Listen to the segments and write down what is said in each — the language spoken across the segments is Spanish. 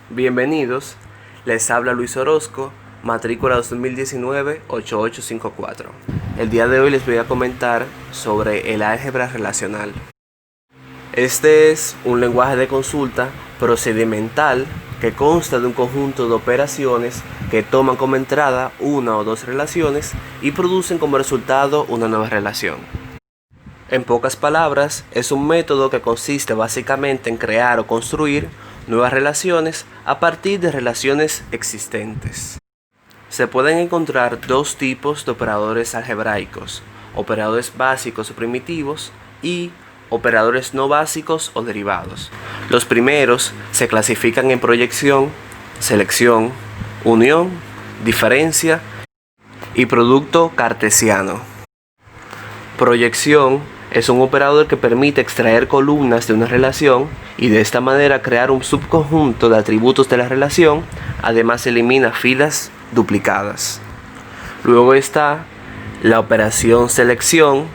Bienvenidos, les habla Luis Orozco, matrícula 2019-8854. El día de hoy les voy a comentar sobre el álgebra relacional. Este es un lenguaje de consulta procedimental que consta de un conjunto de operaciones que toman como entrada una o dos relaciones y producen como resultado una nueva relación. En pocas palabras, es un método que consiste básicamente en crear o construir nuevas relaciones a partir de relaciones existentes. Se pueden encontrar dos tipos de operadores algebraicos: operadores básicos o primitivos y operadores no básicos o derivados. Los primeros se clasifican en proyección, selección, unión, diferencia y producto cartesiano. Proyección es un operador que permite extraer columnas de una relación y de esta manera crear un subconjunto de atributos de la relación. Además, elimina filas duplicadas. Luego está la operación selección.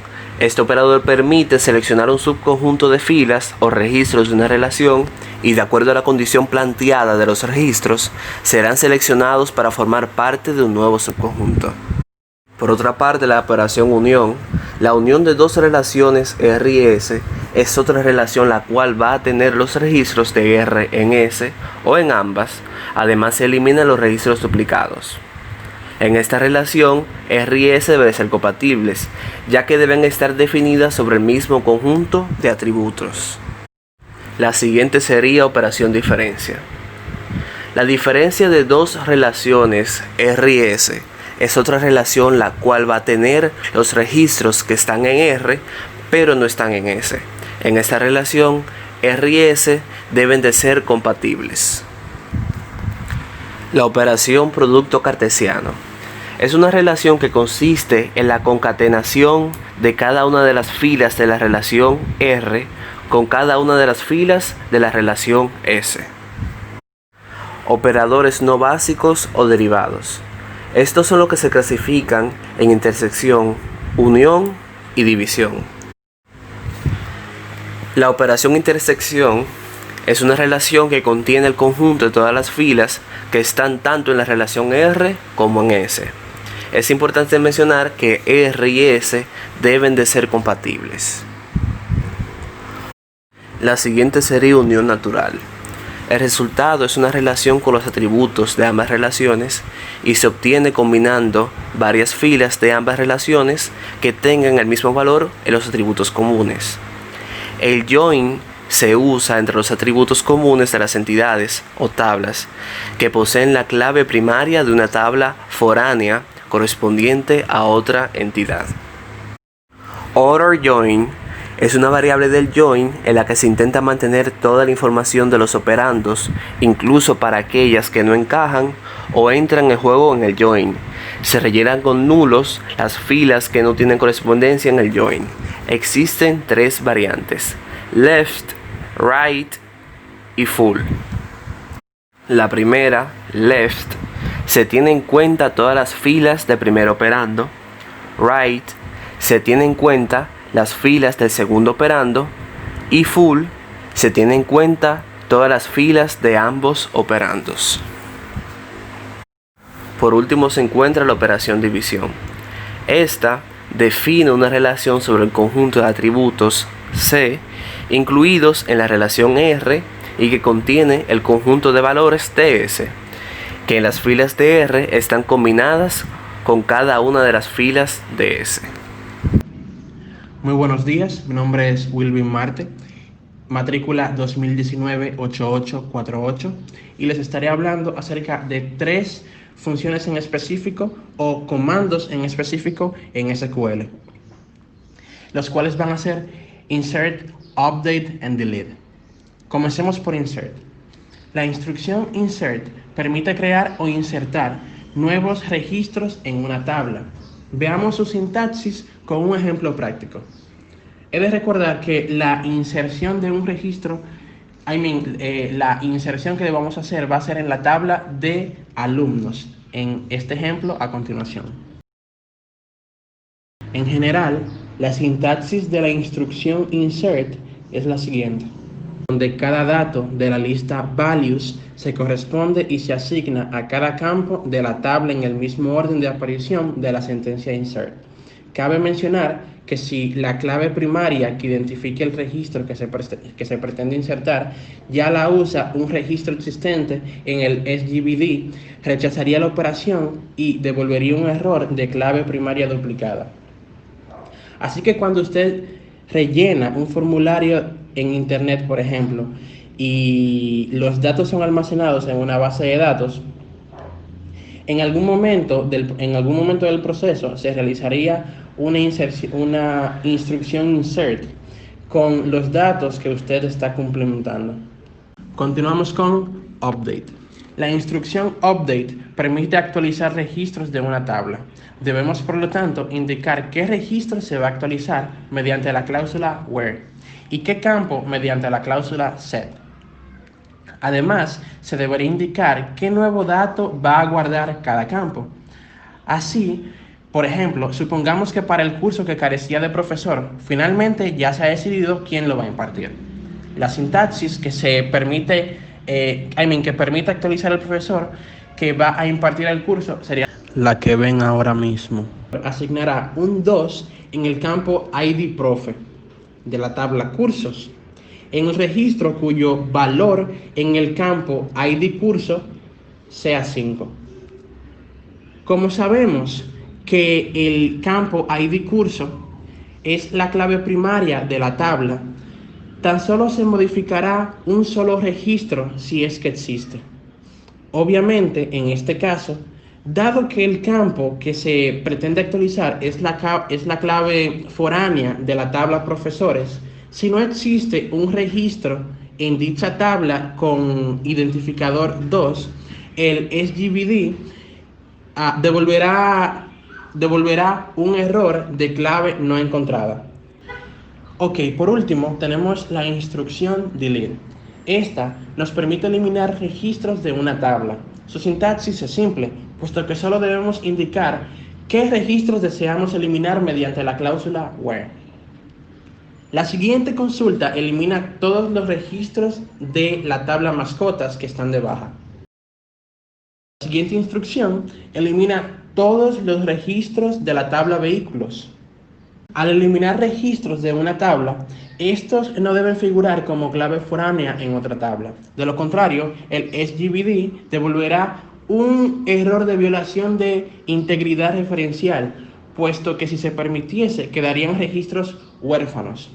Este operador permite seleccionar un subconjunto de filas o registros de una relación y, de acuerdo a la condición planteada de los registros, serán seleccionados para formar parte de un nuevo subconjunto. Por otra parte, la operación unión. La unión de dos relaciones R y S es otra relación la cual va a tener los registros de R en S o en ambas. Además, se eliminan los registros duplicados. En esta relación, R y S deben ser compatibles, ya que deben estar definidas sobre el mismo conjunto de atributos. La siguiente sería operación diferencia. La diferencia de dos relaciones R y S es otra relación la cual va a tener los registros que están en R, pero no están en S. En esta relación, R y S deben de ser compatibles. La operación producto cartesiano es una relación que consiste en la concatenación de cada una de las filas de la relación R con cada una de las filas de la relación S. Operadores no básicos o derivados. Estos son los que se clasifican en intersección, unión y división. La operación intersección es una relación que contiene el conjunto de todas las filas que están tanto en la relación R como en S. Es importante mencionar que R y S deben de ser compatibles. La siguiente sería unión natural. El resultado es una relación con los atributos de ambas relaciones y se obtiene combinando varias filas de ambas relaciones que tengan el mismo valor en los atributos comunes. El join se usa entre los atributos comunes de las entidades o tablas que poseen la clave primaria de una tabla foránea correspondiente a otra entidad. Order join es una variable del join en la que se intenta mantener toda la información de los operandos, incluso para aquellas que no encajan o entran en juego en el join. Se rellenan con nulos las filas que no tienen correspondencia en el join. Existen tres variantes: left, right y full. La primera, left, se tiene en cuenta todas las filas del primer operando. Right, se tiene en cuenta las filas del segundo operando, y full, se tiene en cuenta todas las filas de ambos operandos. Por último se encuentra la operación división. Esta define una relación sobre el conjunto de atributos C incluidos en la relación R y que contiene el conjunto de valores de S, que en las filas de R están combinadas con cada una de las filas de S. Muy buenos días, mi nombre es Wilvin Marte, matrícula 2019-8848, y les estaré hablando acerca de tres funciones en específico o comandos en específico en SQL, los cuales van a ser insert, update and delete. Comencemos por insert. La instrucción insert permite crear o insertar nuevos registros en una tabla. Veamos su sintaxis con un ejemplo práctico. He de recordar que la inserción de un registro, la inserción que vamos a hacer va a ser en la tabla de alumnos, en este ejemplo a continuación. En general, la sintaxis de la instrucción insert es la siguiente. donde cada dato de la lista values se corresponde y se asigna a cada campo de la tabla en el mismo orden de aparición de la sentencia insert. Cabe mencionar que si la clave primaria que identifique el registro que se pretende insertar ya la usa un registro existente en el SGBD, rechazaría la operación y devolvería un error de clave primaria duplicada. Así que cuando usted rellena un formulario en internet, por ejemplo, y los datos son almacenados en una base de datos, en algún momento del proceso se realizaría una instrucción insert con los datos que usted está complementando. Continuamos con update. La instrucción update permite actualizar registros de una tabla. Debemos, por lo tanto, indicar qué registro se va a actualizar mediante la cláusula where y qué campo mediante la cláusula set. Además, se debería indicar qué nuevo dato va a guardar cada campo. Así, por ejemplo, supongamos que para el curso que carecía de profesor, finalmente ya se ha decidido quién lo va a impartir. La sintaxis que permite actualizar al profesor que va a impartir el curso sería la que ven ahora mismo. Asignará un 2 en el campo ID Profe de la tabla cursos, en un registro cuyo valor en el campo ID curso sea 5. Como sabemos que el campo ID curso es la clave primaria de la tabla, tan solo se modificará un solo registro si es que existe. Obviamente, en este caso, dado que el campo que se pretende actualizar es la clave foránea de la tabla profesores, si no existe un registro en dicha tabla con identificador 2, el SGBD devolverá un error de clave no encontrada. Ok, por último tenemos la instrucción delete. Esta nos permite eliminar registros de una tabla. Su sintaxis es simple, puesto que solo debemos indicar qué registros deseamos eliminar mediante la cláusula where. La siguiente consulta elimina todos los registros de la tabla mascotas que están de baja. La siguiente instrucción elimina todos los registros de la tabla vehículos. Al eliminar registros de una tabla, estos no deben figurar como clave foránea en otra tabla. De lo contrario, el SGBD devolverá un error de violación de integridad referencial, puesto que si se permitiese quedarían registros huérfanos.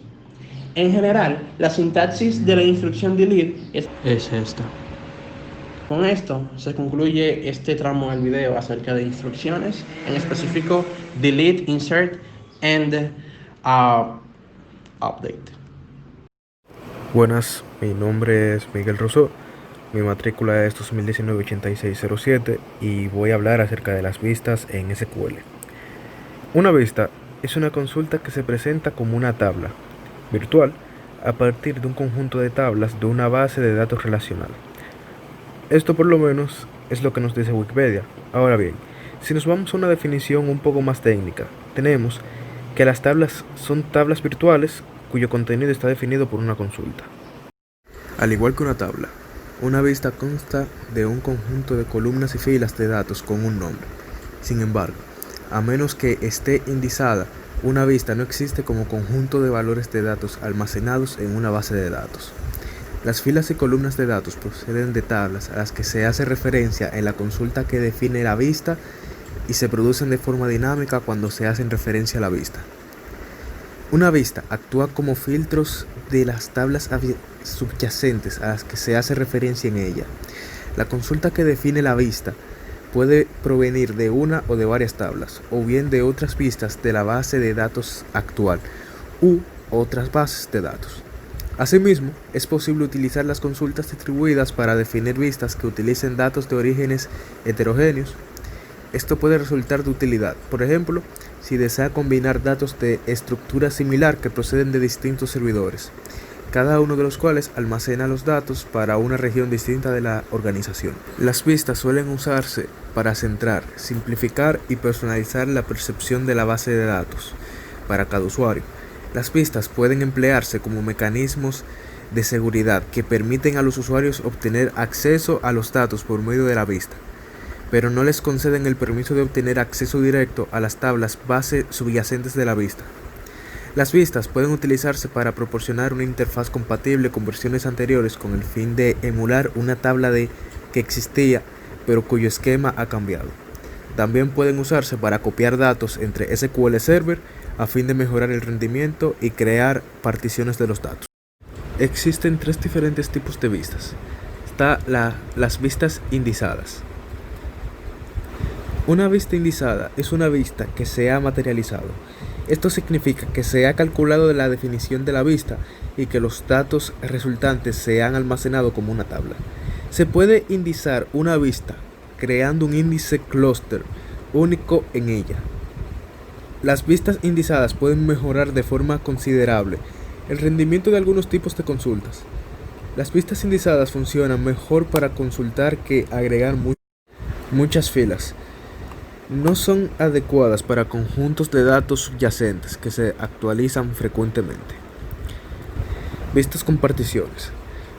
En general, la sintaxis de la instrucción delete es esta. Con esto se concluye este tramo del video acerca de instrucciones, en específico delete, insert and update. Buenas, mi nombre es Miguel Rousseau, mi matrícula es 2019-8607 y voy a hablar acerca de las vistas en SQL. Una vista es una consulta que se presenta como una tabla virtual a partir de un conjunto de tablas de una base de datos relacional. Esto por lo menos es lo que nos dice Wikipedia. Ahora bien, si nos vamos a una definición un poco más técnica, tenemos que las tablas son tablas virtuales cuyo contenido está definido por una consulta. Al igual que una tabla, una vista consta de un conjunto de columnas y filas de datos con un nombre. Sin embargo, a menos que esté indizada, una vista no existe como conjunto de valores de datos almacenados en una base de datos. Las filas y columnas de datos proceden de tablas a las que se hace referencia en la consulta que define la vista y se producen de forma dinámica cuando se hacen referencia a la vista. Una vista actúa como filtros de las tablas subyacentes a las que se hace referencia en ella. La consulta que define la vista puede provenir de una o de varias tablas, o bien de otras vistas de la base de datos actual, u otras bases de datos. Asimismo, es posible utilizar las consultas distribuidas para definir vistas que utilicen datos de orígenes heterogéneos. Esto puede resultar de utilidad, por ejemplo, si desea combinar datos de estructura similar que proceden de distintos servidores, cada uno de los cuales almacena los datos para una región distinta de la organización. Las vistas suelen usarse para centrar, simplificar y personalizar la percepción de la base de datos para cada usuario. Las vistas pueden emplearse como mecanismos de seguridad que permiten a los usuarios obtener acceso a los datos por medio de la vista, pero no les conceden el permiso de obtener acceso directo a las tablas base subyacentes de la vista. Las vistas pueden utilizarse para proporcionar una interfaz compatible con versiones anteriores con el fin de emular una tabla que existía pero cuyo esquema ha cambiado. También pueden usarse para copiar datos entre SQL Server a fin de mejorar el rendimiento y crear particiones de los datos. Existen tres diferentes tipos de vistas. Las vistas indizadas. Una vista indizada es una vista que se ha materializado. Esto significa que se ha calculado la definición de la vista y que los datos resultantes se han almacenado como una tabla. Se puede indizar una vista creando un índice clúster único en ella. Las vistas indizadas pueden mejorar de forma considerable el rendimiento de algunos tipos de consultas. Las vistas indizadas funcionan mejor para consultar que agregar muchas filas. No son adecuadas para conjuntos de datos subyacentes que se actualizan frecuentemente. Vistas con particiones.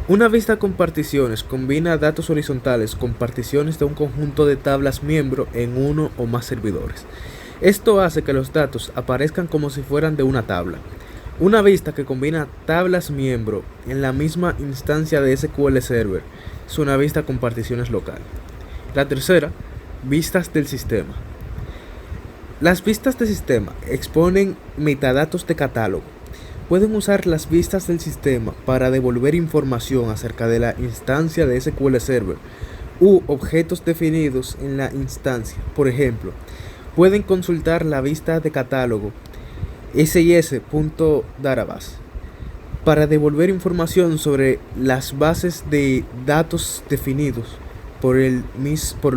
Una vista con particiones combina datos horizontales con particiones de un conjunto de tablas miembro en uno o más servidores. Esto hace que los datos aparezcan como si fueran de una tabla. Una vista que combina tablas miembro en la misma instancia de SQL Server es una vista con particiones local. La tercera, vistas del sistema. Las vistas de sistema exponen metadatos de catálogo. Pueden usar las vistas del sistema para devolver información acerca de la instancia de SQL Server u objetos definidos en la instancia. Por ejemplo, pueden consultar la vista de catálogo sis.database para devolver información sobre las bases de datos definidos por el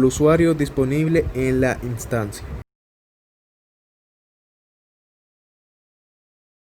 usuario disponible en la instancia.